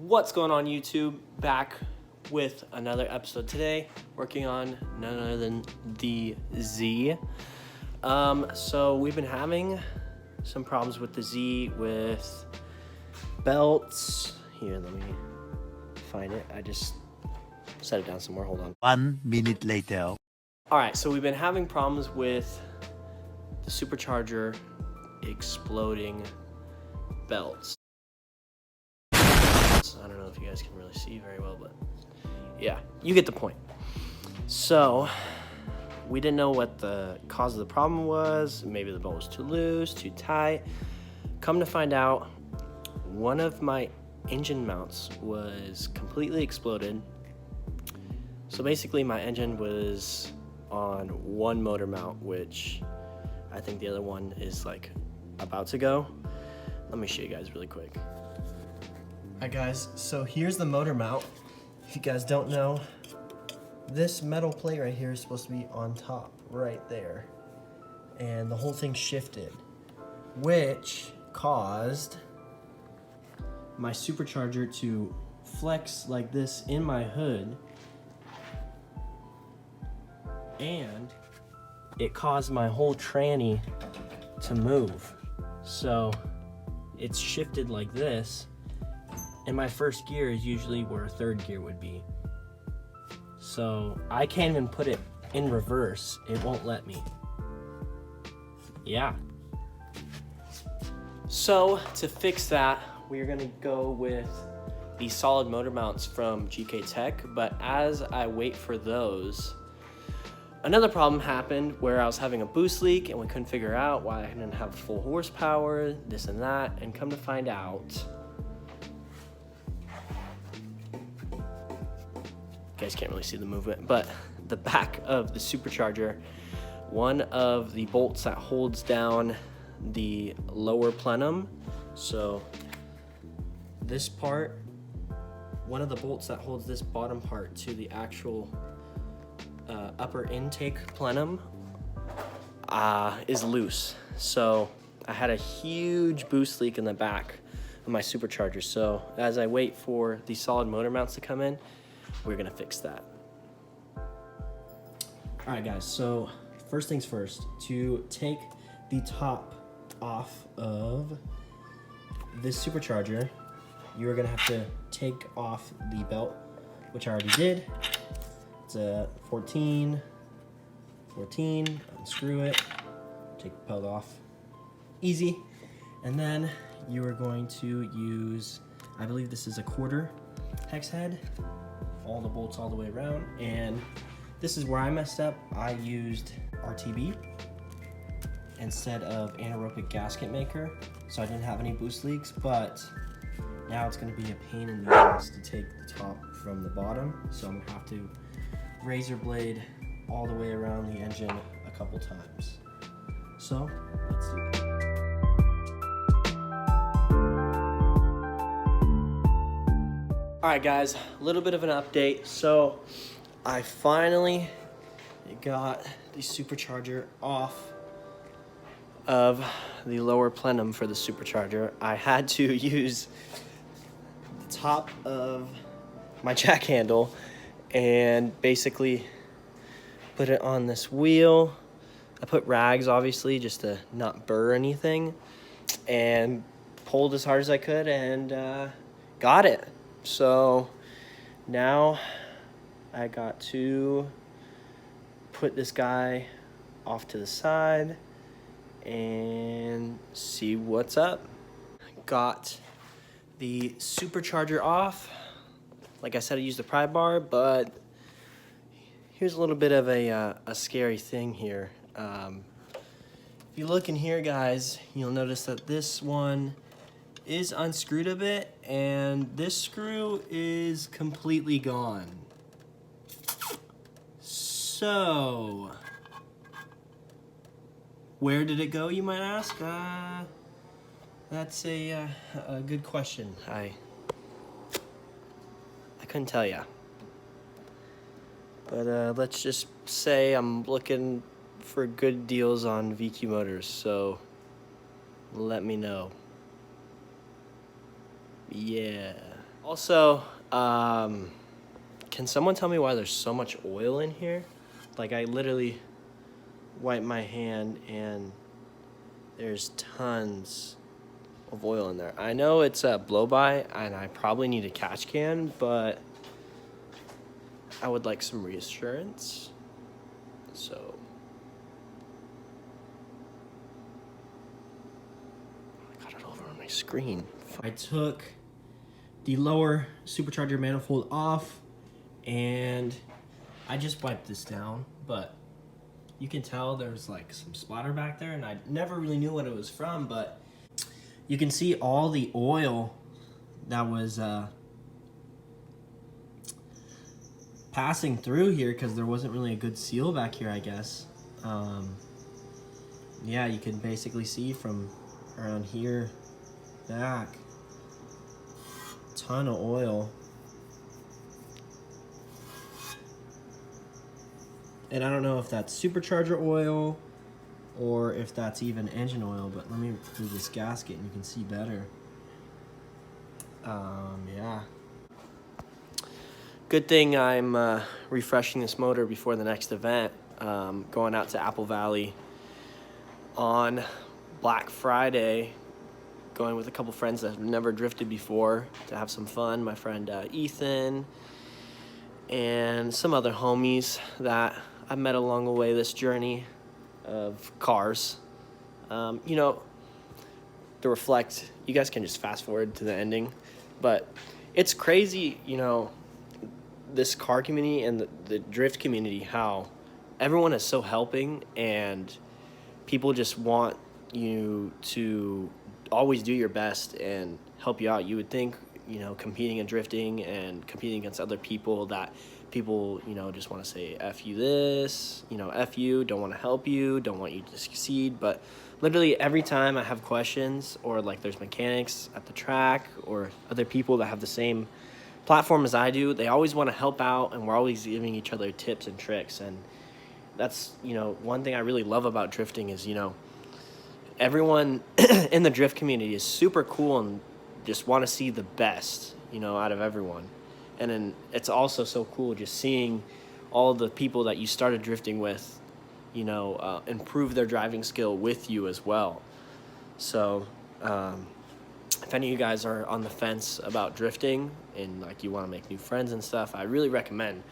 What's going on, YouTube? Back with another episode today, working on none other than the Z. So we've been having some problems with the Z with belts. Here, let me find it. I just set it down somewhere. Hold on. 1 minute later. All right, so we've been having problems with the supercharger exploding belts. I don't know if you guys can really see very well, but yeah, you get the point. So we didn't know what the cause of the problem was. Maybe the belt was too loose, too tight. Come to find out, one of my engine mounts was completely exploded. So basically my engine was on one motor mount, which I think the other one is like about to go. Let me show you guys really quick. Alright guys, so here's the motor mount. If you guys don't know, this metal plate right here is supposed to be on top, right there. And the whole thing shifted, which caused my supercharger to flex like this in my hood. And it caused my whole tranny to move. So it's shifted like this. And my first gear is usually where a third gear would be. So I can't even put it in reverse. It won't let me. Yeah. So to fix that, we're gonna go with the solid motor mounts from GK Tech. But as I wait for those, another problem happened where I was having a boost leak and we couldn't figure out why I didn't have full horsepower, this and that, and come to find out, you guys can't really see the movement, but the back of the supercharger, one of the bolts that holds down the lower plenum, so this part, one of the bolts that holds this bottom part to the actual upper intake plenum is loose. So I had a huge boost leak in the back of my supercharger. So as I wait for the solid motor mounts to come in, we're gonna fix that. All right guys, so first things first, to take the top off of this supercharger, you are gonna have to take off the belt, which I already did. It's a 14, unscrew it, take the belt off, easy. And then you are going to use, I believe this is a 1/4 hex head, all the bolts all the way around. And this is where I messed up. I used RTB instead of anaerobic gasket maker, so I didn't have any boost leaks, but now it's gonna be a pain in the ass to take the top from the bottom, so I'm gonna have to razor blade all the way around the engine a couple times. So let's do that. All right guys, a little bit of an update. So I finally got the supercharger off of the lower plenum for the supercharger. I had to use the top of my jack handle and basically put it on this wheel. I put rags, obviously, just to not burr anything, and pulled as hard as I could and got it. So now I got to put this guy off to the side and see what's up. Got the supercharger off. Like I said, I used the pry bar, but here's a little bit of a scary thing here. If you look in here, guys, you'll notice that this one is unscrewed a bit, and this screw is completely gone. So, where did it go, you might ask? That's a good question. I couldn't tell ya. But let's just say I'm looking for good deals on VQ Motors, so let me know. Yeah. Also, can someone tell me why there's so much oil in here? Like, I literally wipe my hand and there's tons of oil in there. I know it's a blow-by and I probably need a catch can, but I would like some reassurance. So I got it over on my screen. I took the lower supercharger manifold off and I just wiped this down, but you can tell there's like some splatter back there, and I never really knew what it was from, but you can see all the oil that was passing through here because there wasn't really a good seal back here, I guess. Yeah, you can basically see from around here back, ton of oil. And I don't know if that's supercharger oil or if that's even engine oil, but let me move this gasket and you can see better. Yeah. Good thing I'm refreshing this motor before the next event. Going out to Apple Valley on Black Friday, going with a couple friends that have never drifted before to have some fun. My friend Ethan and some other homies that I met along the way this journey of cars. You know, to reflect, you guys can just fast forward to the ending, but it's crazy, you know, this car community and the drift community, how everyone is so helping and people just want you to always do your best and help you out. You would think, you know, competing and drifting and competing against other people, that people, you know, just want to say F you this, you know, F you, don't want to help you, don't want you to succeed. But literally every time I have questions, or like there's mechanics at the track or other people that have the same platform as I do, they always want to help out, and we're always giving each other tips and tricks. And that's, you know, one thing I really love about drifting is, you know, everyone in the drift community is super cool and just want to see the best, you know, out of everyone. And then it's also so cool just seeing all the people that you started drifting with, you know, improve their driving skill with you as well. So if any of you guys are on the fence about drifting and like you want to make new friends and stuff, I really recommend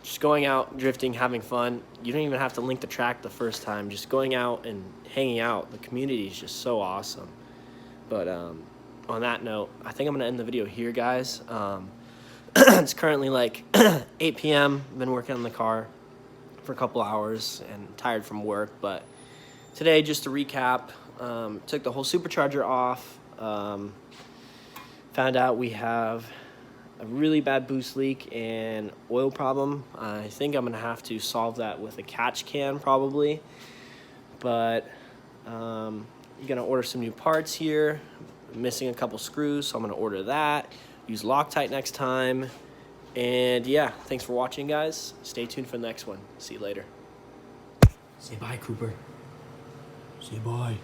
just going out, drifting, having fun. You don't even have to link the track the first time. Just going out and hanging out. The community is just so awesome. But on that note, I think I'm going to end the video here, guys. It's currently like 8 p.m. I've been working on the car for a couple hours and tired from work. But today, just to recap, took the whole supercharger off. Found out we have a really bad boost leak and oil problem. I think I'm going to have to solve that with a catch can probably. But I'm going to order some new parts here. I'm missing a couple screws, so I'm going to order that. Use Loctite next time. And yeah, thanks for watching, guys. Stay tuned for the next one. See you later. Say bye, Cooper. Say bye.